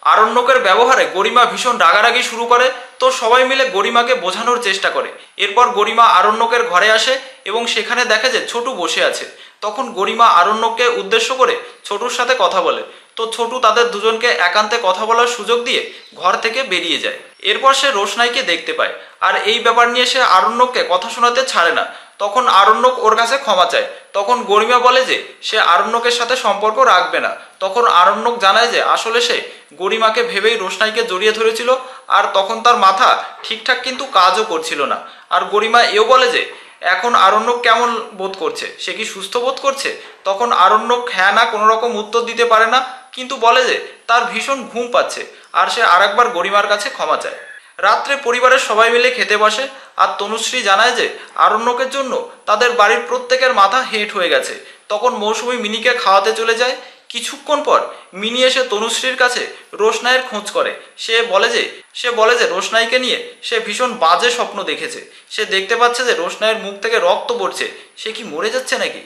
আরণ্যকের ব্যবহারে গরিমা ভীষণ রাগারাগি শুরু করে। তো সবাই মিলে গরিমাকে বোঝানোর চেষ্টা করে। এরপর গরিমা আরণ্যকের ঘরে আসে এবং সেখানে দেখে যে ছোটু বসে আছে। তখন গরিমা আরণ্যককে উদ্দেশ্য করে ছোটুর সাথে কথা বলে। তো ছোটু তাদের দুজনকে একান্তে কথা বলার সুযোগ দিয়ে ঘর থেকে বেরিয়ে যায়। এরপর সে রোশনাইকে দেখতে পায়, আর এই ব্যাপার নিয়ে সে আরণ্যককে কথা শোনাতে ছাড়ে না। তখন আরণ্যক ওর কাছে ক্ষমা চায়। তখন গরিমা বলে যে সে আরণ্যকের সাথে সম্পর্ক রাখবে না। তখন আরণ্যক জানায় যে আসলে সে গরিমাকে ভেবেই রোশনাইকে জড়িয়ে ধরেছিল, আর তখন তার মাথা ঠিকঠাক কিন্তু কাজও করছিল না। আর গরিমা এও বলে যে এখন আরণ্যক কেমন বোধ করছে, সে কি সুস্থ বোধ করছে? তখন আরণ্যক হ্যাঁ না কোনো রকম উত্তর দিতে পারে না, কিন্তু বলে যে তার ভীষণ ঘুম পাচ্ছে, আর সে আরেকবার গরিমার কাছে ক্ষমা চায়। রাত্রে পরিবারের সবাই মিলে খেতে বসে, আর তনুশ্রী জানায় যে আরণ্যকের জন্য তাদের বাড়ির প্রত্যেকের মাথা হেঁট হয়ে গেছে। তখন মৌসুমী মিনিকে খাওয়াতে চলে যায়। কিছুক্ষণ পর মিনি এসে তনুশ্রীর কাছে রোশনাইয়ের খোঁজ করে। সে বলে যে রোশনাইকে নিয়ে সে ভীষণ বাজে স্বপ্ন দেখেছে। সে দেখতে পাচ্ছে যে রোশনাইয়ের মুখ থেকে রক্ত পড়ছে। সে কি মরে যাচ্ছে নাকি?